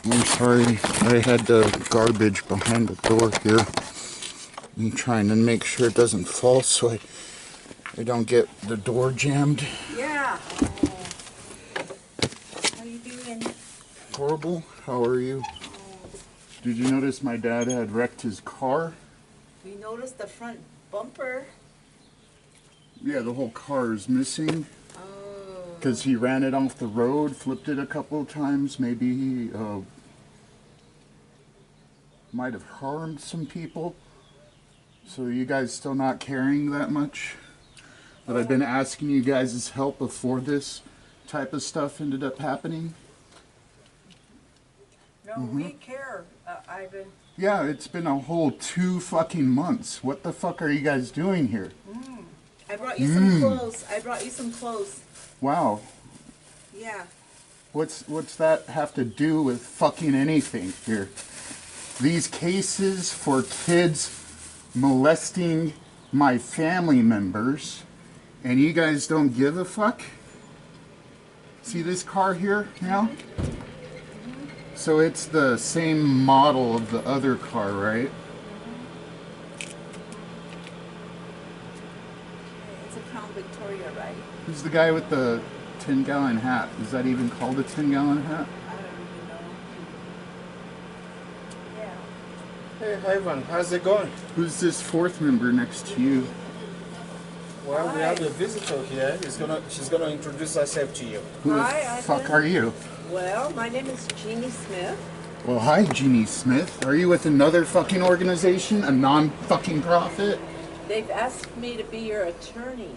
I'm sorry, I had the garbage behind the door here. I'm trying to make sure it doesn't fall so I don't get the door jammed. Yeah. How are you doing? Horrible. How are you? Did you notice my dad had wrecked his car? We noticed the front bumper. Yeah, the whole car is missing. Oh. Because he ran it off the road, flipped it a couple of times. Maybe he might have harmed some people. So you guys still not caring that much? That I've been asking you guys' help before this type of stuff ended up happening? No, we care, Ivan. Yeah, it's been a whole 2 fucking months. What the fuck are you guys doing here? I brought you some clothes. I brought you some clothes. Wow. Yeah. What's that have to do with fucking anything here? These cases for kids molesting my family members, and you guys don't give a fuck? See this car here now? So it's the same model of the other car, right? It's a Crown Victoria, right? Who's the guy with the 10-gallon hat? Is that even called a 10-gallon hat? I don't even know. Yeah. Hey Ivan, how's it going? Who's this fourth member next to you? Well, we have a visitor here. She's gonna introduce herself to you. Who the Hi, fuck Ivan. are you? Well, my name is Jeannie Smith. Well, hi, Jeannie Smith. Are you with another fucking organization? A non-fucking profit? They've asked me to be your attorney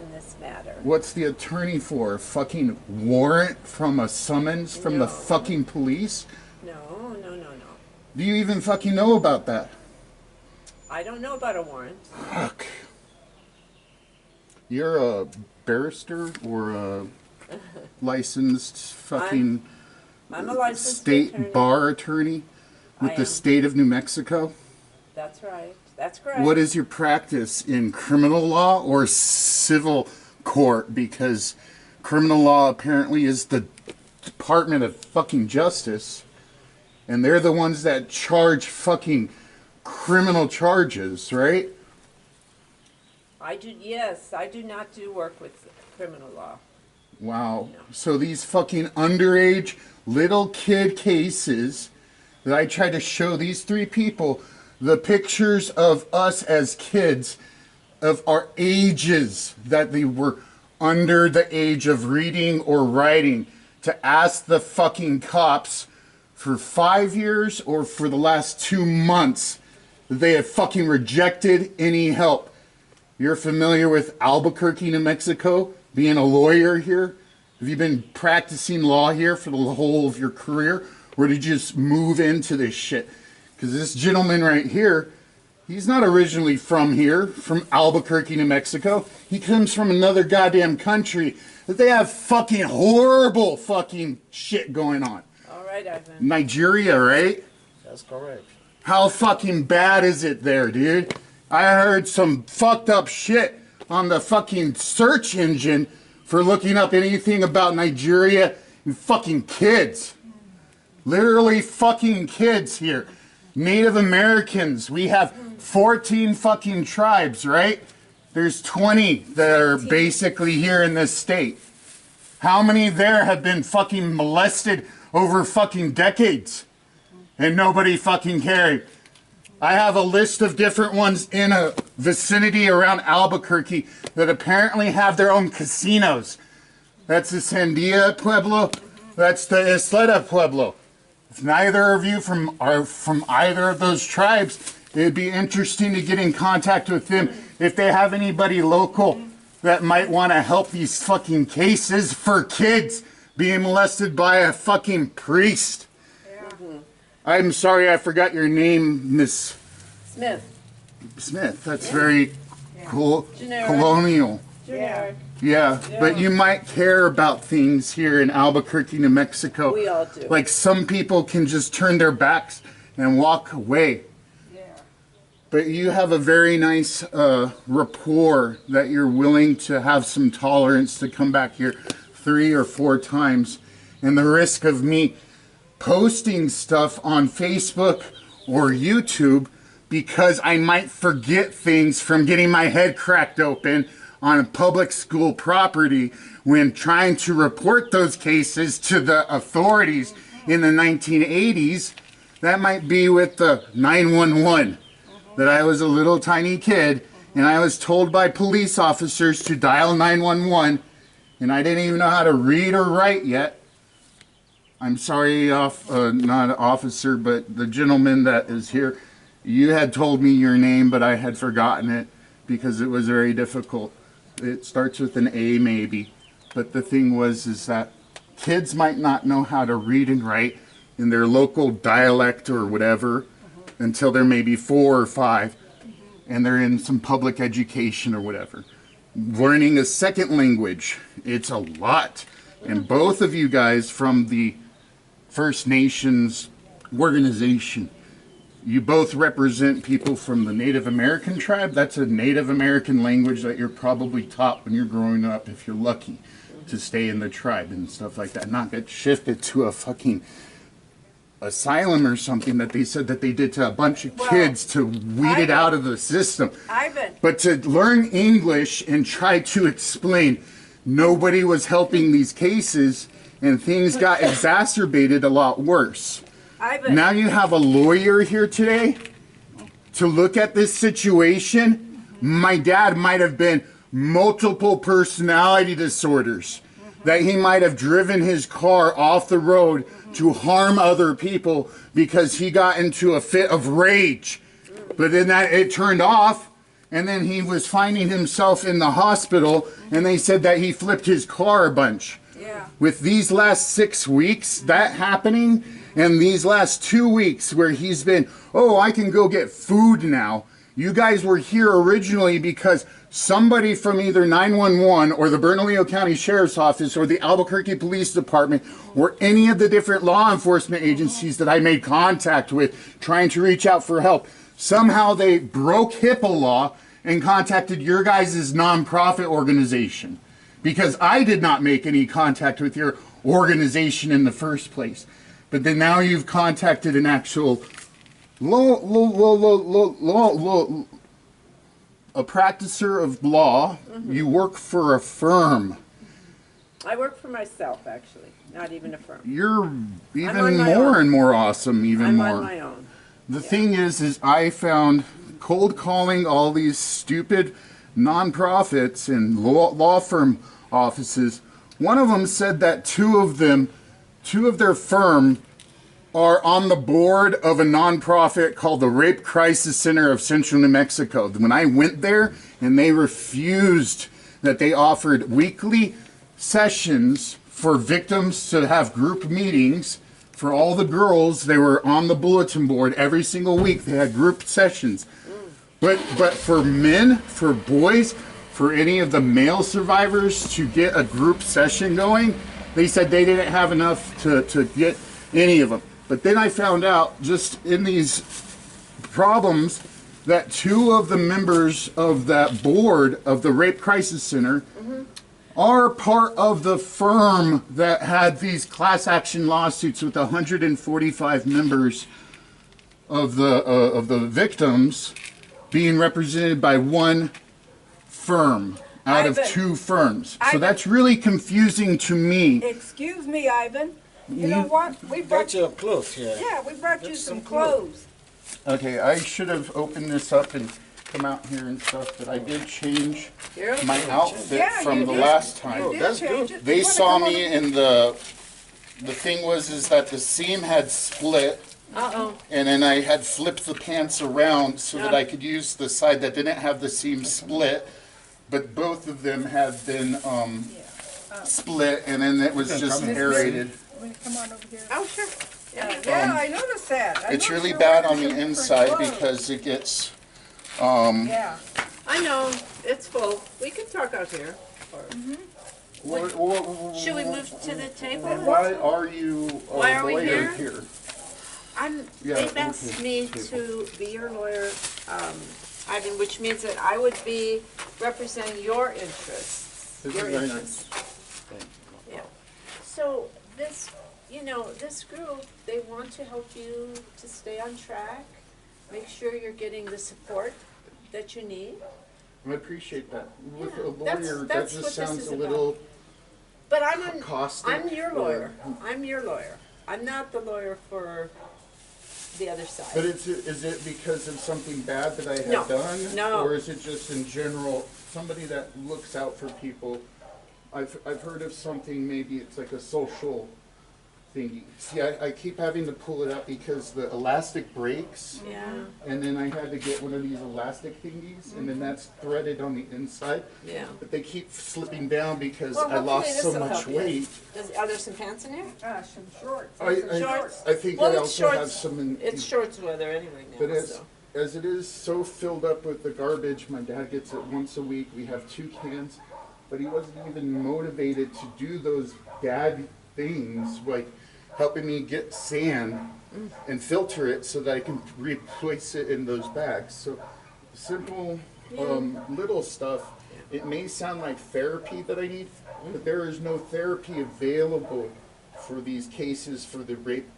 in this matter. What's the attorney for? A fucking warrant from a summons from the No. fucking police? No. Do you even fucking know about that? I don't know about a warrant. Fuck. You're a barrister or a licensed fucking I'm a licensed state attorney. bar attorney with I the am. state of New Mexico? That's right. That's correct. What is your practice in criminal law or civil court? Because criminal law apparently is the Department of fucking Justice, and they're the ones that charge fucking criminal charges, right? Yes, I do not do work with criminal law. Wow. So these fucking underage little kid cases that I tried to show these 3 people the pictures of us as kids of our ages, that they were under the age of reading or writing, to ask the fucking cops for 5 years or for the last 2 months that they have fucking rejected any help. You're familiar with Albuquerque, New Mexico, being a lawyer here? Have you been practicing law here for the whole of your career? Or did you just move into this shit? Because this gentleman right here, he's not originally from here, from Albuquerque, New Mexico. He comes from another goddamn country that they have fucking horrible fucking shit going on. All right, Ivan. Nigeria, right? That's correct. How fucking bad is it there, dude? I heard some fucked up shit on the fucking search engine for looking up anything about Nigeria and fucking kids. Literally fucking kids here. Native Americans. We have 14 fucking tribes, right? There's 20 that are basically here in this state. How many there have been fucking molested over fucking decades? And nobody fucking cared. I have a list of different ones in a vicinity around Albuquerque that apparently have their own casinos. That's the Sandia Pueblo. That's the Isleta Pueblo. If neither of you are from either of those tribes, it'd be interesting to get in contact with them if they have anybody local that might want to help these fucking cases for kids being molested by a fucking priest. I'm sorry I forgot your name, Miss Smith. Smith. That's very cool. Generic. Colonial. Generic. Yeah, but you might care about things here in Albuquerque, New Mexico. We all do. Like some people can just turn their backs and walk away. Yeah. But you have a very nice rapport that you're willing to have some tolerance to come back here 3 or 4 times. And the risk of me posting stuff on Facebook or YouTube because I might forget things from getting my head cracked open on a public school property when trying to report those cases to the authorities in the 1980s. That might be with the 911, that I was a little tiny kid and I was told by police officers to dial 911 and I didn't even know how to read or write yet. I'm sorry, not an officer, but the gentleman that is here, you had told me your name, but I had forgotten it because it was very difficult. It starts with an A maybe, but the thing was is that kids might not know how to read and write in their local dialect or whatever until they're maybe 4 or 5 and they're in some public education or whatever. Learning a second language, it's a lot. And both of you guys from the First Nations organization, you both represent people from the Native American tribe. That's a Native American language that you're probably taught when you're growing up, if you're lucky, to stay in the tribe and stuff like that. Not get shifted to a fucking asylum or something that they said that they did to a bunch of kids to weed it out of the system. But to learn English and try to explain, nobody was helping these cases and things got exacerbated a lot worse. Now you have a lawyer here today to look at this situation. My dad might have been multiple personality disorders, that he might have driven his car off the road to harm other people because he got into a fit of rage. But then it turned off, and then he was finding himself in the hospital, and they said that he flipped his car a bunch. With these last 6 weeks, that happening, and these last 2 weeks where he's been, oh, I can go get food now. You guys were here originally because somebody from either 911 or the Bernalillo County Sheriff's Office or the Albuquerque Police Department or any of the different law enforcement agencies that I made contact with trying to reach out for help. Somehow they broke HIPAA law and contacted your guys' nonprofit organization because I did not make any contact with your organization in the first place. But then now you've contacted an actual a practicer of law. You work for a firm. I work for myself, actually, not even a firm. You're even more and more awesome, even more. I'm on my own. The thing is I found cold calling all these stupid nonprofits and law firm offices. One of them said that two of their firm are on the board of a nonprofit called the Rape Crisis Center of Central New Mexico. When I went there and they refused that they offered weekly sessions for victims to have group meetings for all the girls, they were on the bulletin board every single week. They had group sessions. But for men, for boys, for any of the male survivors to get a group session going, they said they didn't have enough to get any of them. But then I found out just in these problems that two of the members of that board of the Rape Crisis Center are part of the firm that had these class action lawsuits with 145 members of the victims being represented by one firm out of two firms. So that's really confusing to me. Excuse me, Ivan. You know what? We brought you clothes here. Yeah, we brought you some clothes. Okay, I should have opened this up and come out here and stuff, but I did change my outfit from the last time. Oh, that's good. They saw me in the thing is that the seam had split. And then I had flipped the pants around so that I could use the side that didn't have the seam split, but both of them had been split, and then it was just aerated. Come on over here. Oh, sure. Yeah, I noticed that. It's really bad on the inside because it gets. Yeah. I know. It's full. We can talk out here. Should we move to the table? Why are you a Why are we lawyer here? They've asked me to be your lawyer, Ivan, which means that I would be representing your interests. This is very nice. Yeah. So this you know, this group, they want to help you to stay on track, make sure you're getting the support that you need. I appreciate that. With Yeah, a lawyer, that that's just what this sounds is a about. little But caustic. I'm your or- lawyer. I'm your lawyer. I'm not the lawyer for the other side. But is it because of something bad that I have No, done? no. Or is it just in general, somebody that looks out for people? I've heard of something, maybe it's like a social thingy. See, I keep having to pull it up because the elastic breaks. Yeah, And then I had to get one of these elastic thingies, and then that's threaded on the inside. yeah. But they keep slipping down because Well, I lost hopefully so this'll much help you. weight. Are there some pants in here? Some shorts. Shorts? I think Well, I it's also have shorts. some in. It's shorts weather anyway But now, as, so. as it is so filled up with the garbage, my dad gets it once a week. We have 2 cans, but he wasn't even motivated to do those bad things, like helping me get sand and filter it so that I can replace it in those bags. So simple, little stuff. It may sound like therapy that I need, but there is no therapy available for these cases for the rape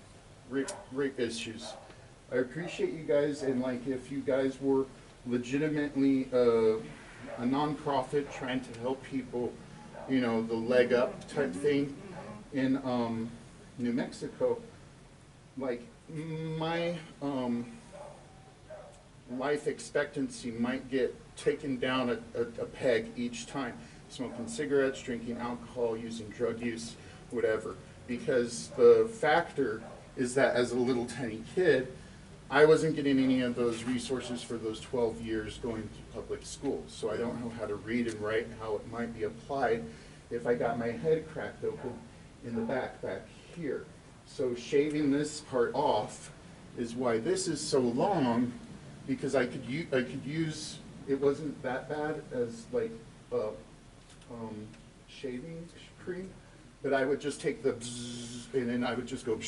issues. I appreciate you guys, and like if you guys were legitimately a nonprofit trying to help people, you know, the leg up type thing in New Mexico, like my life expectancy might get taken down a peg each time. Smoking cigarettes, drinking alcohol, using drug use, whatever. Because the factor is that as a little tiny kid, I wasn't getting any of those resources for those 12 years going to public school. So I don't know how to read and write, how it might be applied if I got my head cracked open in the back here. So shaving this part off is why this is so long, because I could use, it wasn't that bad as like shaving cream, but I would just take the bzzz, and then I would just go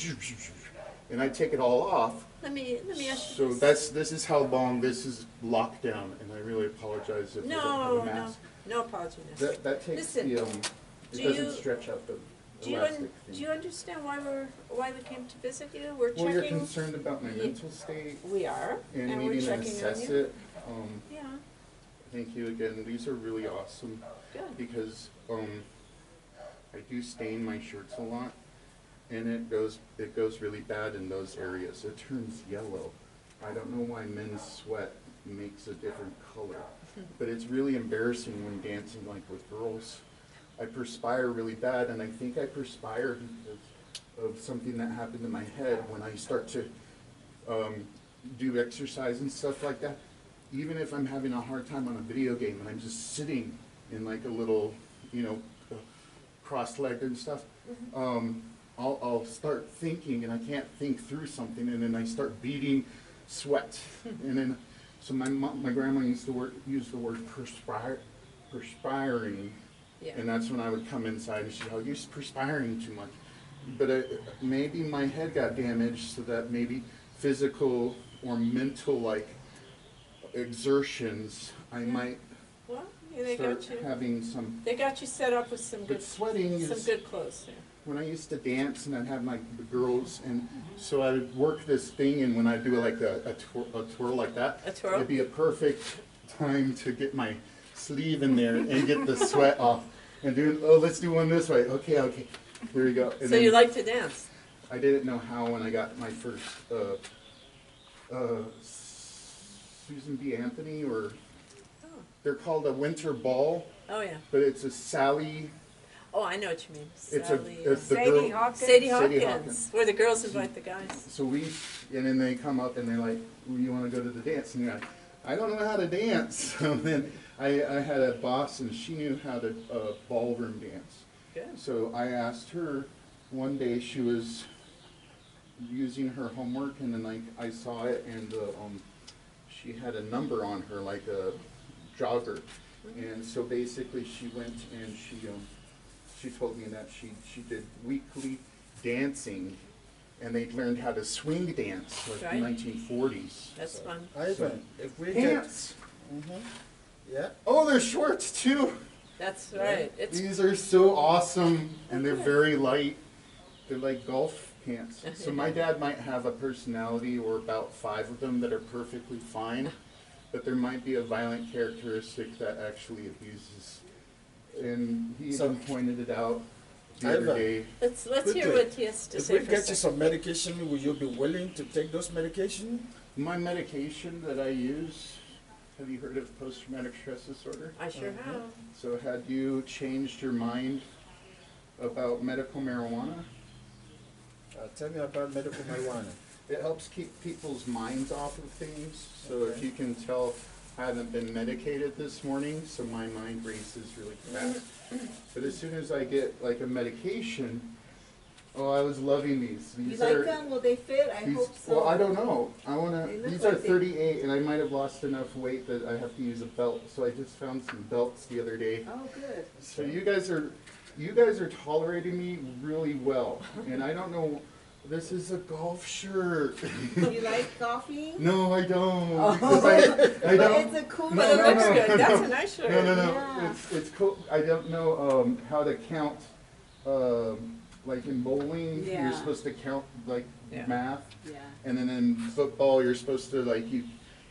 and I'd take it all off. Let me ask So you this. this is how long this is locked down, and I really apologize if I don't No, have a no, mask. no apology necessary. That takes Listen, the it do doesn't you- stretch out the Do you, elastic do thing. you understand why we came to visit you? We're Well, you're checking. concerned about my Ye- mental state We are, and and we're needing to checking on assess you. it. Yeah, Thank you again. These are really awesome good. because I do stain my shirts a lot, and it goes really bad in those areas. It turns yellow. I don't know why men's sweat makes a different color, but it's really embarrassing when dancing like with girls. I perspire really bad, and I think I perspire because of something that happened in my head when I start to do exercise and stuff like that. Even if I'm having a hard time on a video game and I'm just sitting in like a little, you know, cross-legged and stuff, I'll start thinking, and I can't think through something, and then I start beating sweat, and then so my grandma used to use the word perspiring. Yeah. And that's when I would come inside and she'd go, "You're perspiring too much." But maybe my head got damaged, so that maybe physical or mental like exertions, I might Well, yeah, they start got you. having some. They got you set up with some But good, sweating some is, good clothes. Yeah. when I used to dance and I'd have like the girls, and so I would work this thing, and when I do like a twirl like that, A twirl? it'd be a perfect time to get my sleeve in there and get the sweat off. And let's do one this way. Okay, here we go. And So you like to dance? I didn't know how when I got my first Susan B. Anthony, or Oh. they're called a winter ball, Oh yeah. but it's a Sally. Oh, I know what you mean. It's Sally, it's the Sadie girl. Hawkins. Sadie Sadie Hawkins, Hawkins. where the girls invite the guys. So and then they come up and they're like, "Well, you want to go to the dance?" And you're like, "I don't know how to dance." So then I had a boss, and she knew how to ballroom dance. Good. So I asked her one day, she was using her homework, and then I saw it, and she had a number on her, like a jogger. And so basically she went and she told me that she did weekly dancing, and they learned how to swing dance like Right. in the 1940s. That's fun. Ivan, if we Pants! yeah, Oh, they're shorts too! That's right. It's These are so awesome, and they're very light. They're like golf pants. So my dad might have a personality or about 5 of them that are perfectly fine, but there might be a violent characteristic that actually abuses. And he even pointed it out the other day. Let's hear what he has to say. If we get you some medication, will you be willing to take those medications? My medication that I use, have you heard of post-traumatic stress disorder? I sure have. So had you changed your mind about medical marijuana? Tell me about medical marijuana. It helps keep people's minds off of things. So if you can tell, I haven't been medicated this morning, so my mind races really fast. But as soon as I get like a medication, oh, I was loving these. You like them? Will they fit? I hope so. Well, I don't know. They look These like are 38, and I might have lost enough weight that I have to use a belt. So I just found some belts the other day. Oh, good. So you guys are tolerating me really well, and I don't know. This is a golf shirt. You like coffee? No, I don't. Oh. Because I don't. It's a cool But it looks good. That's a nice shirt. No. Yeah. It's cool. I don't know how to count. Like in bowling, Yeah. you're supposed to count like Yeah. math, Yeah. and then in football, you're supposed to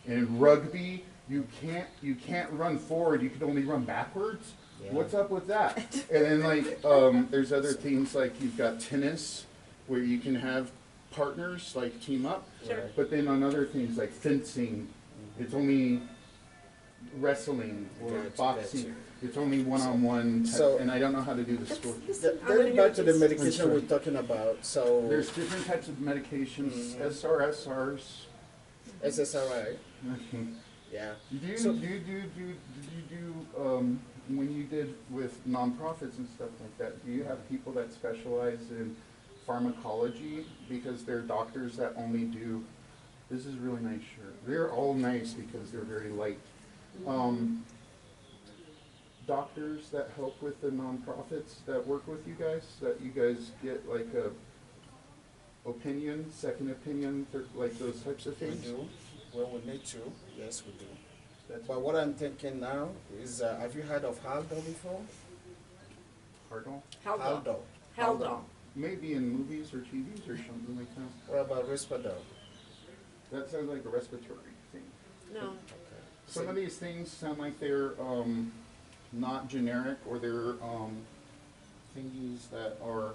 in rugby, you can't run forward. You can only run backwards. Yeah. What's up with that? And then there's other things like you've got tennis, where you can have partners like team up. Sure. But then on other things like fencing, it's only wrestling or Gotcha, boxing. gotcha. It's only one-on-one, So- and I don't know how to do the sport. Getting back to the medication we're talking about, so There's different types of medications, SRSRs. SSRI, Do yeah. you So- when you did with nonprofits and stuff like that, do you have people that specialize in pharmacology? Because they're doctors that only do, this is a really nice shirt. They're all nice because they're very light. Doctors that help with the nonprofits that work with you guys, that you guys get like a opinion, second opinion, like those types of We things? do, when we need to, yes we do. That's But what I'm thinking now is, have you heard of Haldo before? Hardall? Haldol. Haldo. Haldol. Maybe in movies or TVs or something like that. What about Risperdal? That sounds like a respiratory thing. No. Okay. Some of these things sound like they're not generic, or they're thingies that are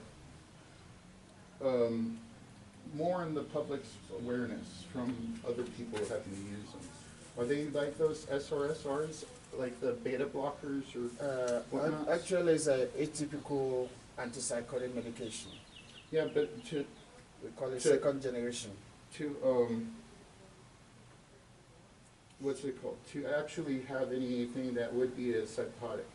more in the public's awareness from other people having to use them. Are they like those SRSRs, like the beta blockers or whatnot? Actually, it's a atypical antipsychotic medication. Yeah, but to We call it To- second generation. what's it called? To actually have anything that would be a psychotic,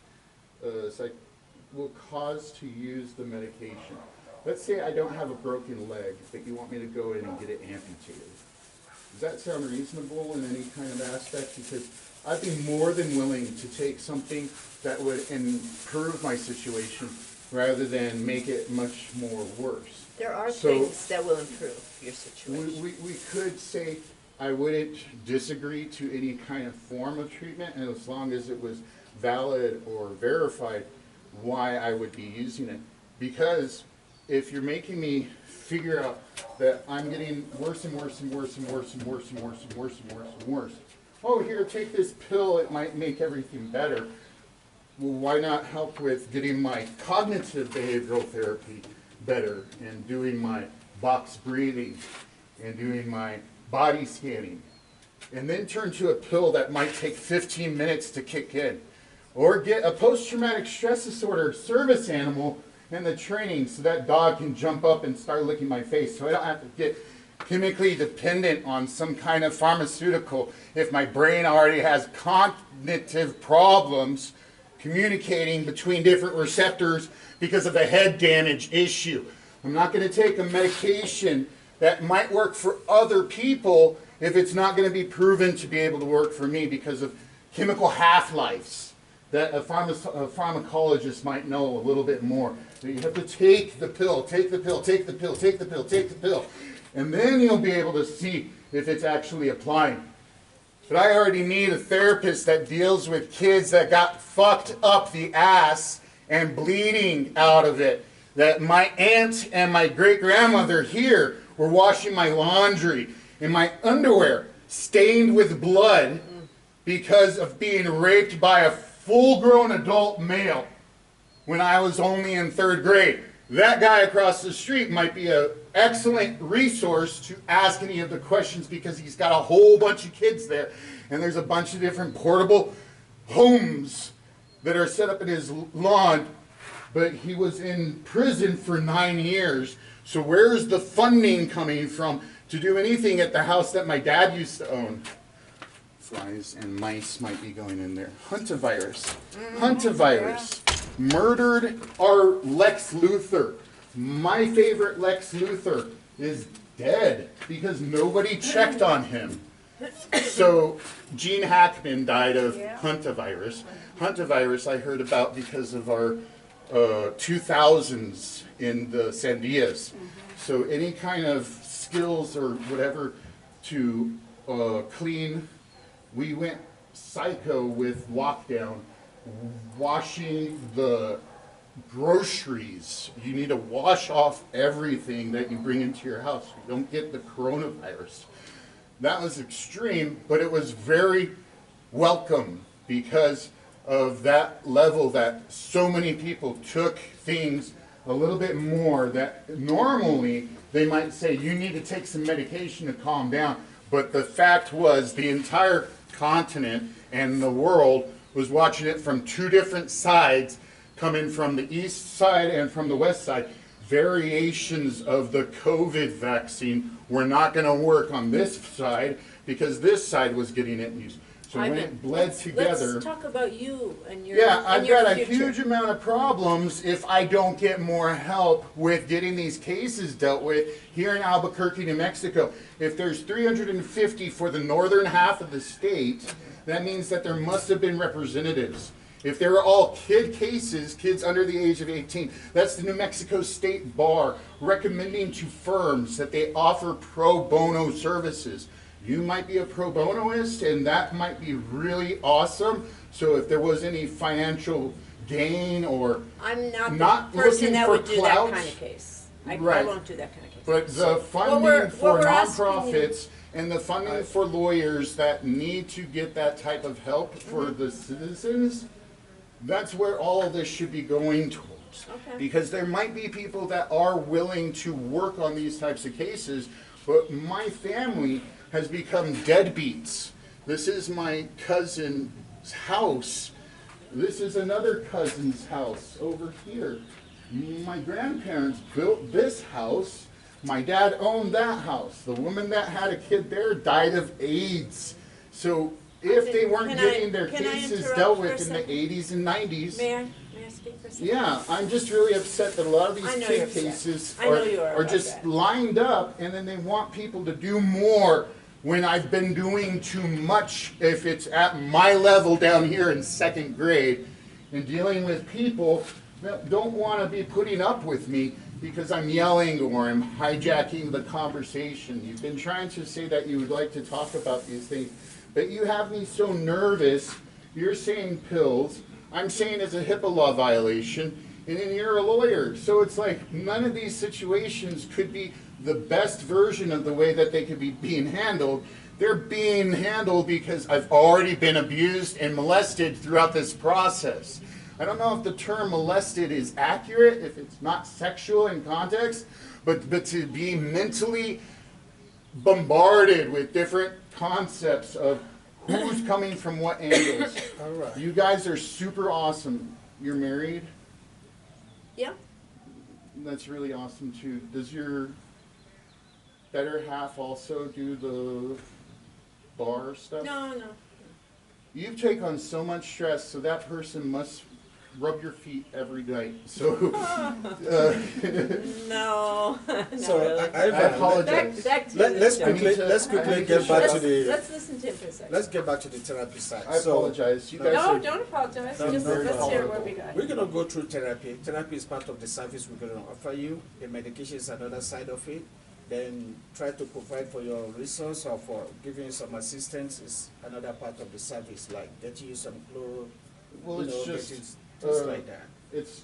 will cause to use the medication. Let's say I don't have a broken leg, but you want me to go in and get it amputated. Does that sound reasonable in any kind of aspect? Because I'd be more than willing to take something that would improve my situation rather than make it much more worse. There are So- things that will improve your situation. We could say I wouldn't disagree to any kind of form of treatment, and as long as it was valid or verified why I would be using it. Because if you're making me figure out that I'm getting worse and worse and worse and worse and worse and worse and worse and worse and worse. Oh, here, take this pill, it might make everything better. Well, why not help with getting my cognitive behavioral therapy better, and doing my box breathing, and doing my body scanning, and then turn to a pill that might take 15 minutes to kick in? Or get a post-traumatic stress disorder service animal in the training so that dog can jump up and start licking my face, so I don't have to get chemically dependent on some kind of pharmaceutical if my brain already has cognitive problems communicating between different receptors because of a head damage issue. I'm not going to take a medication that might work for other people if it's not going to be proven to be able to work for me because of chemical half-lives that a pharmacologist might know a little bit more. So you have to take the pill, take the pill, take the pill, take the pill, take the pill, and then you'll be able to see if it's actually applying. But I already need a therapist that deals with kids that got fucked up the ass and bleeding out of it. that my aunt and my great-grandmother here were washing my laundry and my underwear stained with blood because of being raped by a full-grown adult male when I was only in 3rd grade. That guy across the street might be an excellent resource to ask any of the questions because he's got a whole bunch of kids there, and there's a bunch of different portable homes that are set up in his lawn, but he was in prison for 9 years. So where's the funding coming from to do anything at the house that my dad used to own? Flies and mice might be going in there. Huntavirus. Huntavirus. Murdered our Lex Luthor. My favorite Lex Luthor is dead because nobody checked on him. So Gene Hackman died of Huntavirus. Huntavirus I heard about because of our 2000s in the Sandias. So any kind of skills or whatever to clean, we went psycho with lockdown. Washing the groceries. You need to wash off everything that you bring into your house. You don't get the coronavirus. That was extreme, but it was very welcome because of that level that so many people took things a little bit more that normally they might say you need to take some medication to calm down. But the fact was the entire continent and the world was watching it from 2 different sides, coming from the east side and from the west side. Variations of the COVID vaccine were not going to work on this side because this side was getting it used. So when it bled together... Let's talk about you and your Yeah, I've got a future. huge amount of problems if I don't get more help with getting these cases dealt with here in Albuquerque, New Mexico. If there's 350 for the northern half of the state, that means that there must have been representatives. If they were all kid cases, kids under the age of 18, that's the New Mexico State Bar recommending to firms that they offer pro bono services. You might be a pro bonoist, and that might be really awesome. So if there was any financial gain or I'm not the person that would do that kind of case. I won't do that kind of case. But the funding for nonprofits and the funding for lawyers that need to get that type of help for the citizens, that's where all of this should be going towards. Okay. Because there might be people that are willing to work on these types of cases, but my family has become deadbeats. This is my cousin's house. This is another cousin's house over here. My grandparents built this house. My dad owned that house. The woman that had a kid there died of AIDS. So if they weren't getting their cases dealt with in the 80s and 90s, May I speak for a second? yeah, I'm just really upset that a lot of these kid cases are just lined up, and then they want people to do more when I've been doing too much if it's at my level down here in 2nd grade and dealing with people that don't want to be putting up with me because I'm yelling or I'm hijacking the conversation. You've been trying to say that you would like to talk about these things, but you have me so nervous. You're saying pills. I'm saying it's a HIPAA law violation, and then you're a lawyer. So it's like none of these situations could be the best version of the way that they could be being handled. They're being handled because I've already been abused and molested throughout this process. I don't know if the term molested is accurate, if it's not sexual in context, but to be mentally bombarded with different concepts of who's coming from what angles. All right. You guys are super awesome. You're married? Yeah. That's really awesome too. Does your better half also do the bar stuff? No. You take on so much stress, so that person must rub your feet every night. So, No. So really. I apologize. Back to let's the- quickly get back to the. Let's listen to him for a second. Let's get back to the therapy side. I apologize. You guys No, are don't apologize. No, Just no, let's no. hear what we got. We're gonna go through therapy. Therapy is part of the service we're gonna offer you. The medication is another side of it. Then try to provide for your resource or for giving you some assistance is another part of the service, like getting you some clothes, well, it's just things like that.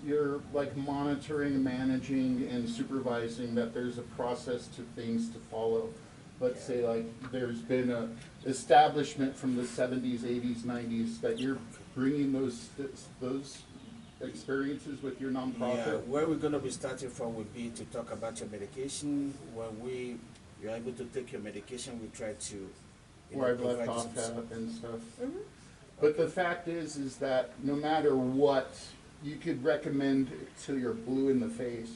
you're like monitoring, managing, and supervising that there's a process to things to follow. Let's say like there's been a establishment from the 70s, 80s, 90s that you're bringing those experiences with your nonprofit. Yeah, where we're going to be starting from would be to talk about your medication. When you're able to take your medication, we try to Where I've left off some at and stuff. Mm-hmm. But the fact is that no matter what, you could recommend till you're blue in the face,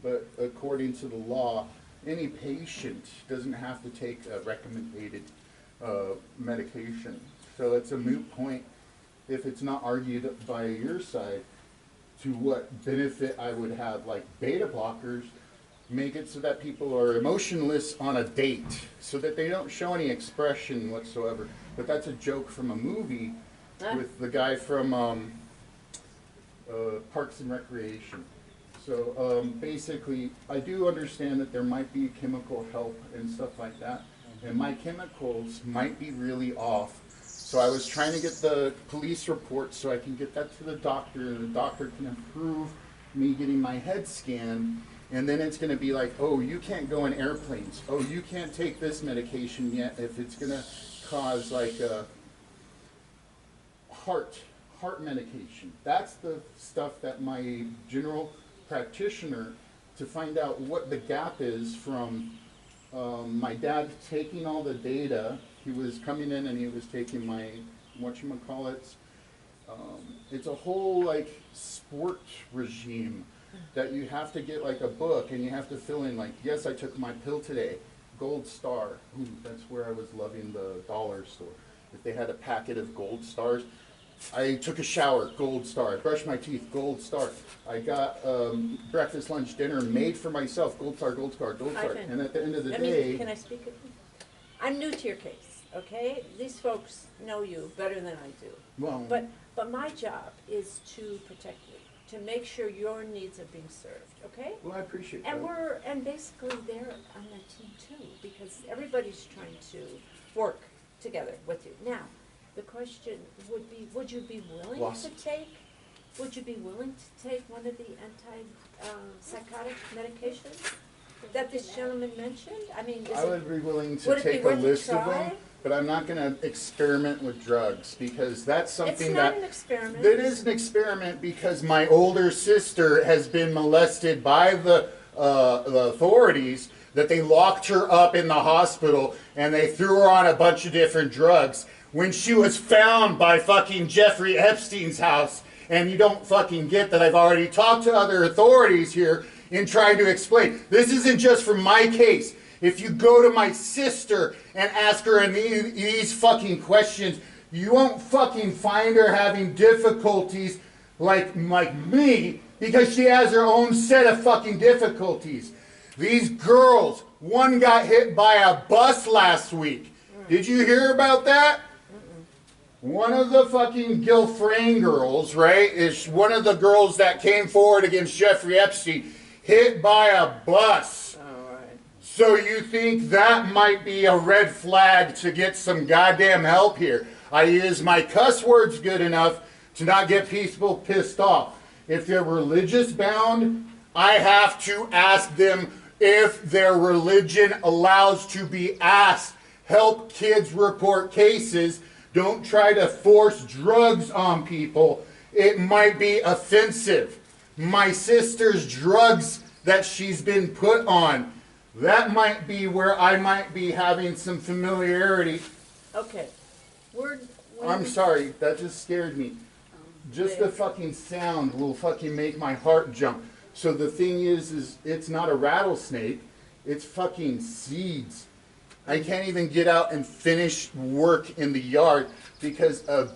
but according to the law, any patient doesn't have to take a recommended medication. So it's a moot point if it's not argued by your side to what benefit I would have. Like beta blockers make it so that people are emotionless on a date, so that they don't show any expression whatsoever. But that's a joke from a movie with the guy from Parks and Recreation. So basically, I do understand that there might be chemical help and stuff like that, and my chemicals might be really off. So I was trying to get the police report so I can get that to the doctor, and the doctor can approve me getting my head scanned. And then it's going to be like, oh, you can't go in airplanes. Oh, you can't take this medication yet if it's going to cause like a heart medication. That's the stuff that my general practitioner, to find out what the gap is from my dad taking all the data. He was coming in and he was taking my, whatchamacallits, it's a whole like sport regime that you have to get like a book and you have to fill in like, yes, I took my pill today, Gold Star. Ooh, that's where I was loving the dollar store. If they had a packet of Gold Stars. I took a shower, Gold Star. I brushed my teeth, Gold Star. I got breakfast, lunch, dinner made for myself, Gold Star, Gold Star, Gold Star. Ivan, And at the end of the day, can I speak? I'm new to your case, okay? These folks know you better than I do. well, But my job is to protect you, to make sure your needs are being served, okay? well, I appreciate And that. and basically they're on that team too, because everybody's trying to work together with you. Now, the question would be, would you be willing Lost. to take one of the anti-psychotic medications that this gentleman mentioned? I mean, I would be willing to would it be take a worth a list of try? them, but I'm not going to experiment with drugs because that's something It's not an experiment. It is an experiment because my older sister has been molested by the authorities, that they locked her up in the hospital and they threw her on a bunch of different drugs when she was found by fucking Jeffrey Epstein's house. And you don't fucking get that I've already talked to other authorities here in trying to explain. This isn't just for my case. If you go to my sister and ask her these fucking questions, you won't fucking find her having difficulties like me, because she has her own set of fucking difficulties. These girls, one got hit by a bus last week. Did you hear about that? One of the fucking Gilfrain girls, right, is one of the girls that came forward against Jeffrey Epstein, hit by a bus. All right. So you think that might be a red flag to get some goddamn help here? I use my cuss words good enough to not get people pissed off. If they're religious bound, I have to ask them if their religion allows to be asked. Help kids report cases. Don't try to force drugs on people. It might be offensive. My sister's drugs that she's been put on, that might be where I might be having some familiarity. Okay. I'm sorry, that just scared me. Just the fucking sound will fucking make my heart jump. So the thing is it's not a rattlesnake, it's fucking seeds. I can't even get out and finish work in the yard because a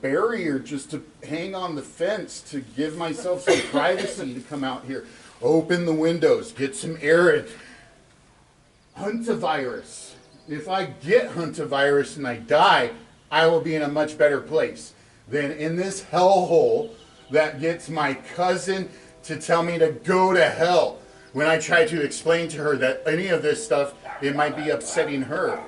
barrier just to hang on the fence to give myself some privacy to come out here. Open the windows, get some air in. Huntavirus. If I get huntavirus and I die, I will be in a much better place than in this hellhole that gets my cousin to tell me to go to hell. When I try to explain to her that any of this stuff, it might be upsetting her.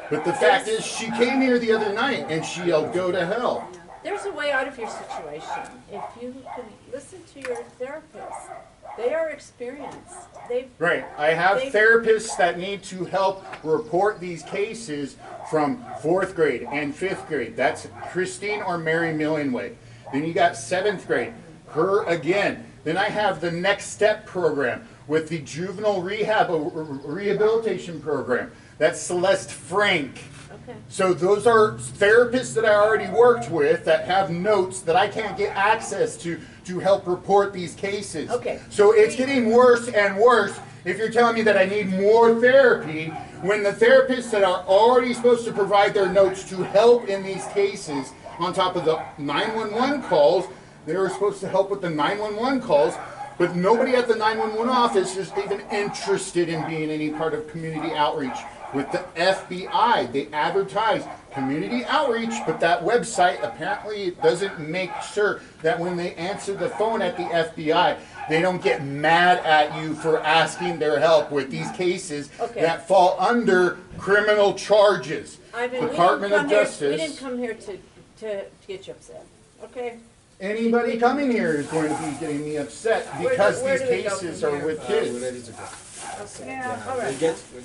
But the fact is, she came here the other night and she yelled, go to hell. There's a way out of your situation. If you can listen to your therapist. They are experienced. Right. I have they- therapists that need to help report these cases from 4th grade and 5th grade. That's Christine or Mary Millingway. Then you got 7th grade. Her again. Then I have the Next Step program with the juvenile rehabilitation program. That's Celeste Frank. Okay. So those are therapists that I already worked with that have notes that I can't get access to help report these cases. Okay. So it's getting worse and worse if you're telling me that I need more therapy when the therapists that are already supposed to provide their notes to help in these cases on top of the 911 calls, they were supposed to help with the 911 calls, but nobody at the 911 office is even interested in being any part of community outreach. With the FBI, they advertise community outreach, but that website apparently doesn't make sure that when they answer the phone at the FBI, they don't get mad at you for asking their help with these cases that fall under criminal charges. Department of Justice. We didn't come here to get you upset, okay? Anybody coming here is going to be getting me upset because Where these do we go cases from are here? with We're kids. ready to go. Okay. Yeah. All right. We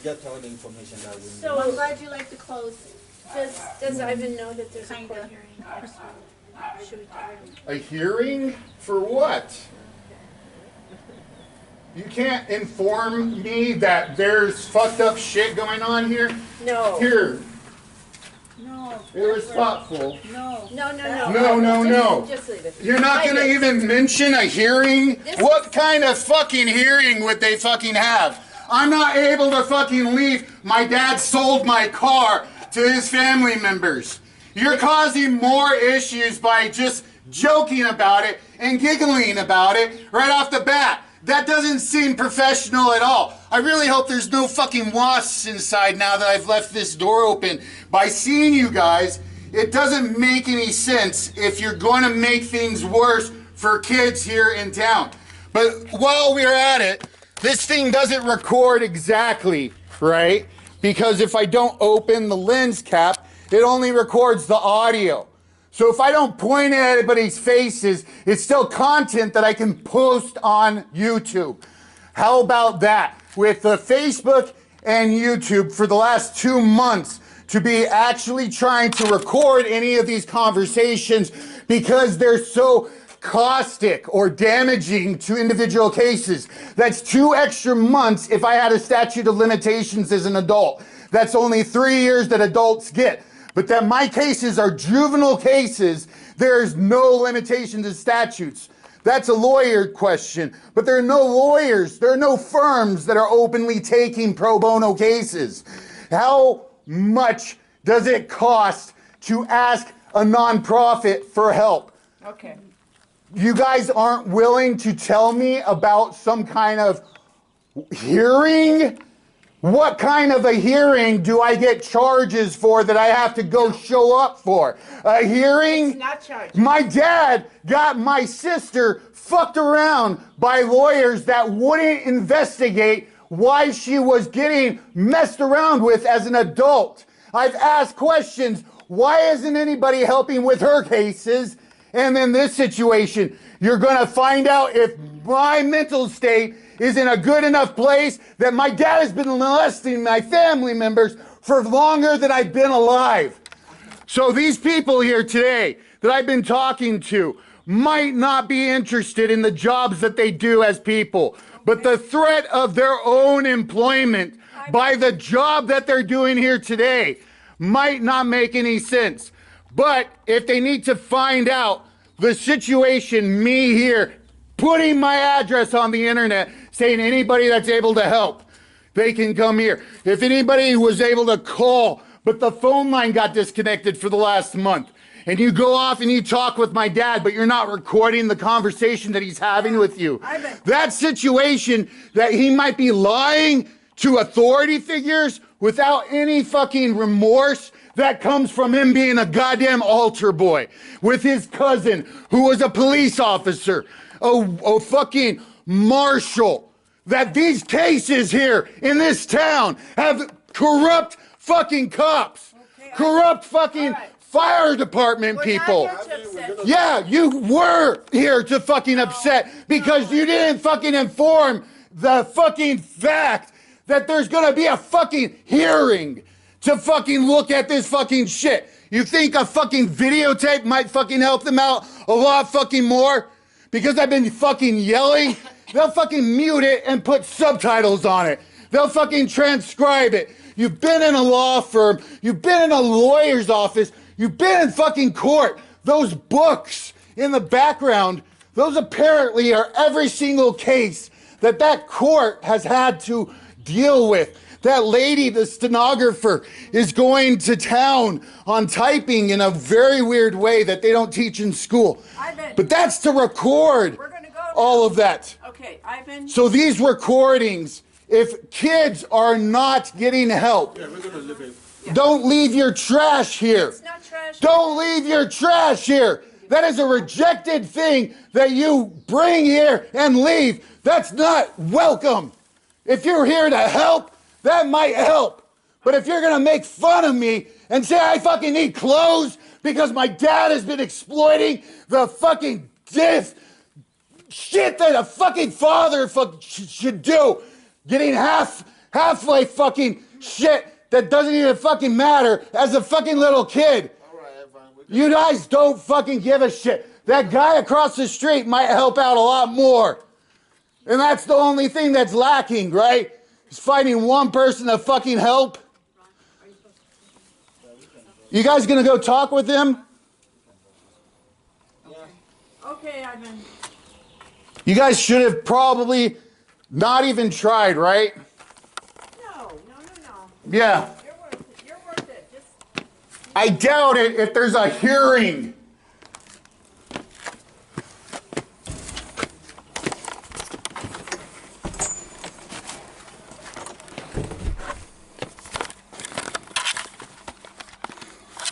get all the information that we need. So- I'm glad you like to close. Does Ivan know that there's a Kinda. court hearing next week? Should we tell him? A hearing for what? You can't inform me that there's fucked up shit going on here? No. Here, No. it was thoughtful. No. No. Just leave it. You're not gonna Ivan, even mention a hearing? This What kind of fucking hearing would they fucking have? I'm not able to fucking leave. My dad sold my car to his family members. You're causing more issues by just joking about it and giggling about it right off the bat. That doesn't seem professional at all. I really hope there's no fucking wasps inside now that I've left this door open. By seeing you guys, it doesn't make any sense if you're going to make things worse for kids here in town. But while we're at it, this thing doesn't record exactly, right? Because if I don't open the lens cap, it only records the audio. So if I don't point at anybody's faces, it's still content that I can post on YouTube. How about that? With the Facebook and YouTube for the last 2 months to be actually trying to record any of these conversations because they're so caustic or damaging to individual cases. That's 2 extra months if I had a statute of limitations as an adult. That's only 3 years that adults get. But that my cases are juvenile cases, there's no limitation to statutes. That's a lawyer question. But there are no lawyers, there are no firms that are openly taking pro bono cases. How much does it cost to ask a nonprofit for help? Okay. You guys aren't willing to tell me about some kind of hearing? What kind of a hearing do I get charges for that I have to go show up for? A hearing? It's not charged. My dad got my sister fucked around by lawyers that wouldn't investigate why she was getting messed around with as an adult. I've asked questions. Why isn't anybody helping with her cases? And in this situation, you're going to find out if my mental state is in a good enough place that my dad has been molesting my family members for longer than I've been alive. So these people here today that I've been talking to might not be interested in the jobs that they do as people, but the threat of their own employment by the job that they're doing here today might not make any sense. But if they need to find out the situation, me here, putting my address on the internet, saying anybody that's able to help, they can come here. If anybody was able to call, but the phone line got disconnected for the last month, and you go off and you talk with my dad, but you're not recording the conversation that he's having with you. That situation that he might be lying to authority figures without any fucking remorse, that comes from him being a goddamn altar boy with his cousin who was a police officer, a fucking marshal. That these cases here in this town have corrupt fucking cops, corrupt fucking fire department We're people. not here to upset. Yeah, you were here to fucking upset because you didn't fucking inform the fucking fact that there's gonna be a fucking hearing to fucking look at this fucking shit. You think a fucking videotape might fucking help them out a lot fucking more? Because I've been fucking yelling? They'll fucking mute it and put subtitles on it. They'll fucking transcribe it. You've been in a law firm. You've been in a lawyer's office. You've been in fucking court. Those books in the background, those apparently are every single case that court has had to deal with. That lady, the stenographer, is going to town on typing in a very weird way that they don't teach in school. Ivan. But that's to record We're gonna go all of that. Okay, Ivan. So these recordings, if kids are not getting help, Yeah, we're gonna leave it. don't leave your trash here. It's not trash. Don't leave your trash here. That is a rejected thing that you bring here and leave. That's not welcome. If you're here to help, that might help. But if you're gonna make fun of me and say I fucking need clothes because my dad has been exploiting the fucking shit that a fucking father should do, getting halfway fucking shit that doesn't even fucking matter as a fucking little kid. You guys don't fucking give a shit. That guy across the street might help out a lot more. And that's the only thing that's lacking, right? He's finding one person to fucking help. You guys gonna go talk with him? Okay, Ivan. You guys should have probably not even tried, right? No. Yeah. You're worth it. You're worth it. Just I doubt it if there's a hearing